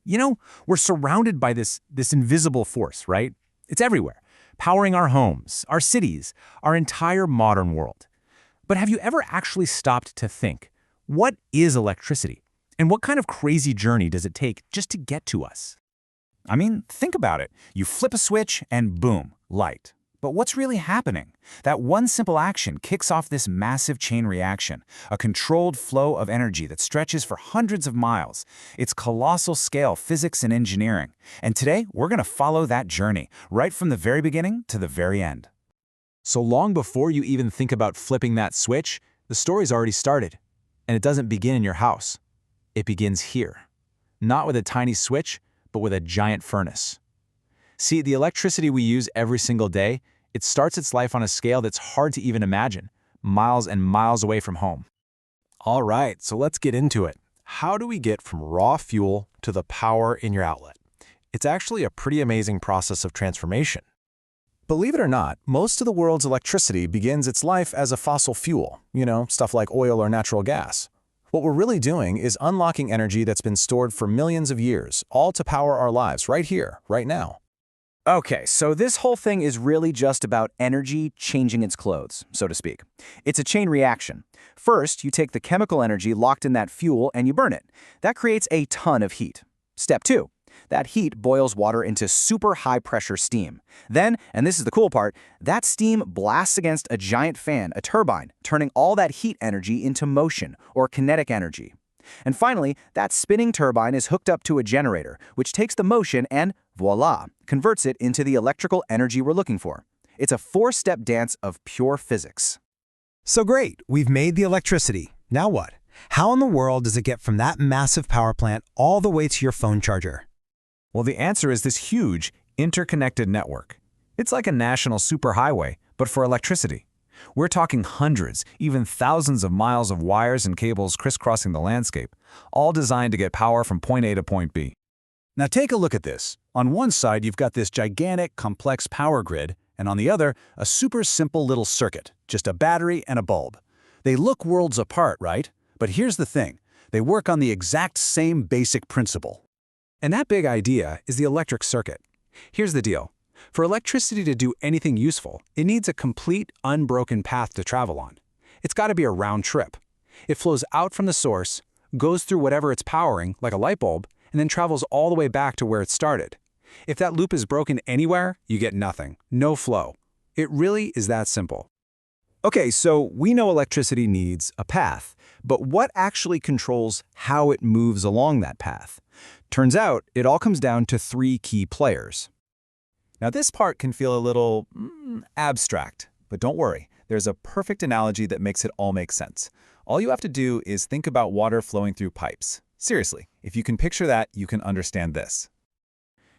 You know, we're surrounded by this invisible force, right? It's everywhere, powering our homes, our cities, our entire modern world. But have you ever actually stopped to think, what is electricity? And what kind of crazy journey does it take just to get to us? I mean, think about it. You flip a switch and boom, light. But what's really happening? That one simple action kicks off this massive chain reaction, a controlled flow of energy that stretches for hundreds of miles. It's colossal scale physics and engineering. And today, we're going to follow that journey, right from the very beginning to the very end. So long before you even think about flipping that switch, the story's already started. And it doesn't begin in your house. It begins here. Not with a tiny switch, but with a giant furnace. See, the electricity we use every single day, it starts its life on a scale that's hard to even imagine, miles and miles away from home. All right, so let's get into it. How do we get from raw fuel to the power in your outlet? It's actually a pretty amazing process of transformation. Believe it or not, most of the world's electricity begins its life as a fossil fuel, stuff like oil or natural gas. What we're really doing is unlocking energy that's been stored for millions of years, all to power our lives right here, right now. Okay, so this whole thing is really just about energy changing its clothes, so to speak. It's a chain reaction. First, you take the chemical energy locked in that fuel and you burn it. That creates a ton of heat. Step 2. That heat boils water into super high-pressure steam. Then, and this is the cool part, that steam blasts against a giant fan, a turbine, turning all that heat energy into motion, or kinetic energy. And finally, that spinning turbine is hooked up to a generator, which takes the motion and, voila, converts it into the electrical energy we're looking for. It's a 4-step dance of pure physics. So great, we've made the electricity. Now what? How in the world does it get from that massive power plant all the way to your phone charger? Well, the answer is this huge, interconnected network. It's like a national superhighway, but for electricity. We're talking hundreds, even thousands of miles of wires and cables crisscrossing the landscape, all designed to get power from point A to point B. Now take a look at this. On one side, you've got this gigantic, complex power grid, and on the other, a super simple little circuit, just a battery and a bulb. They look worlds apart, right? But here's the thing. They work on the exact same basic principle. And that big idea is the electric circuit. Here's the deal. For electricity to do anything useful, it needs a complete, unbroken path to travel on. It's got to be a round trip. It flows out from the source, goes through whatever it's powering, like a light bulb, and then travels all the way back to where it started. If that loop is broken anywhere, you get nothing, no flow. It really is that simple. Okay, so we know electricity needs a path, but what actually controls how it moves along that path? Turns out, it all comes down to 3 key players. Now this part can feel a little abstract, but don't worry, there's a perfect analogy that makes it all make sense. All you have to do is think about water flowing through pipes. Seriously, if you can picture that, you can understand this.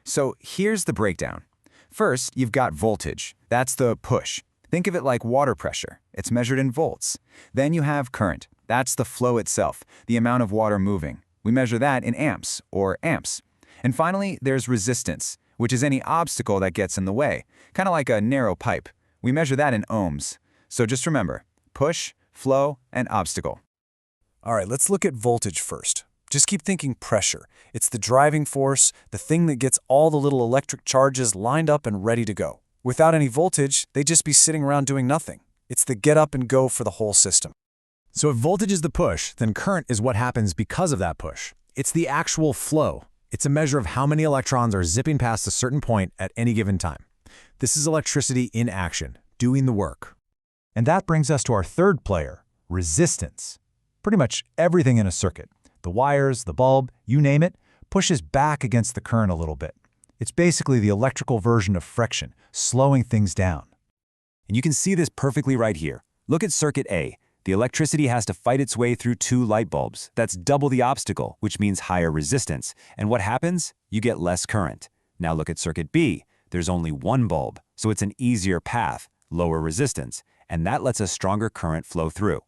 So here's the breakdown. First, you've got voltage. That's the push. Think of it like water pressure. It's measured in volts. Then you have current. That's the flow itself, the amount of water moving. We measure that in amps, or amps. And finally, there's resistance, which is any obstacle that gets in the way, kind of like a narrow pipe. We measure that in ohms. So just remember, push, flow, and obstacle. All right, let's look at voltage first. Just keep thinking pressure. It's the driving force, the thing that gets all the little electric charges lined up and ready to go. Without any voltage, they'd just be sitting around doing nothing. It's the get up and go for the whole system. So if voltage is the push, then current is what happens because of that push. It's the actual flow. It's a measure of how many electrons are zipping past a certain point at any given time. This is electricity in action, doing the work. And that brings us to our third player, resistance. Pretty much everything in a circuit, the wires, the bulb, you name it, pushes back against the current a little bit. It's basically the electrical version of friction, slowing things down. And you can see this perfectly right here. Look at circuit A. The electricity has to fight its way through 2 light bulbs. That's double the obstacle, which means higher resistance. And what happens? You get less current. Now look at circuit B. There's only 1 bulb, so it's an easier path, lower resistance, and that lets a stronger current flow through.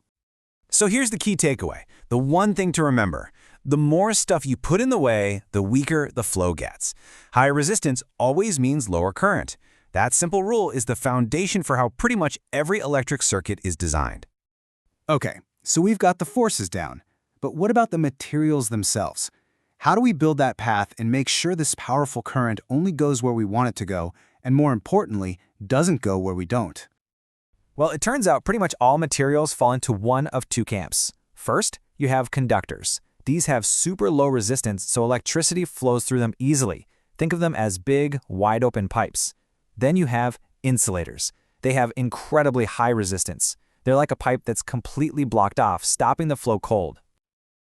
So here's the key takeaway, the one thing to remember. The more stuff you put in the way, the weaker the flow gets. Higher resistance always means lower current. That simple rule is the foundation for how pretty much every electric circuit is designed. Okay, so we've got the forces down. But what about the materials themselves? How do we build that path and make sure this powerful current only goes where we want it to go, and more importantly, doesn't go where we don't? Well, it turns out pretty much all materials fall into one of two camps. First, you have conductors. These have super low resistance, so electricity flows through them easily. Think of them as big, wide-open pipes. Then you have insulators. They have incredibly high resistance. They're like a pipe that's completely blocked off, stopping the flow cold.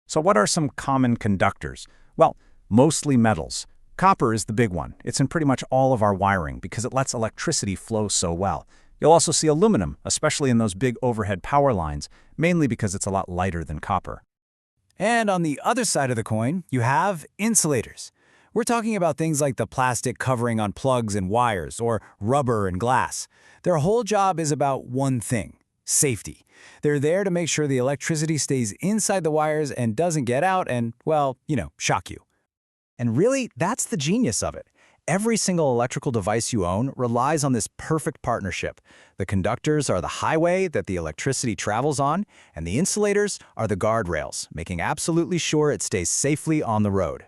So what are some common conductors? Well, mostly metals. Copper is the big one. It's in pretty much all of our wiring because it lets electricity flow so well. You'll also see aluminum, especially in those big overhead power lines, mainly because it's a lot lighter than copper. And on the other side of the coin, you have insulators. We're talking about things like the plastic covering on plugs and wires, or rubber and glass. Their whole job is about one thing: safety. They're there to make sure the electricity stays inside the wires and doesn't get out and, well, shock you. And really, that's the genius of it. Every single electrical device you own relies on this perfect partnership. The conductors are the highway that the electricity travels on, and the insulators are the guardrails, making absolutely sure it stays safely on the road.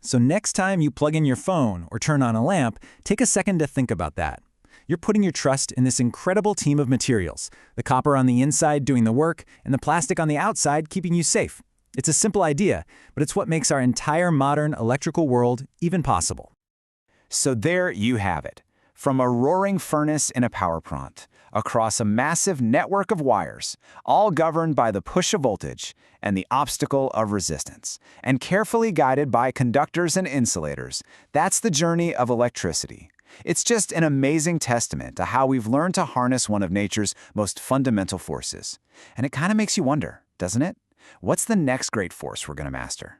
So next time you plug in your phone or turn on a lamp, take a second to think about that. You're putting your trust in this incredible team of materials, the copper on the inside doing the work, and the plastic on the outside keeping you safe. It's a simple idea, but it's what makes our entire modern electrical world even possible. So there you have it. From a roaring furnace in a power plant, across a massive network of wires, all governed by the push of voltage and the obstacle of resistance, and carefully guided by conductors and insulators, that's the journey of electricity. It's just an amazing testament to how we've learned to harness one of nature's most fundamental forces. And it kind of makes you wonder, doesn't it? What's the next great force we're going to master?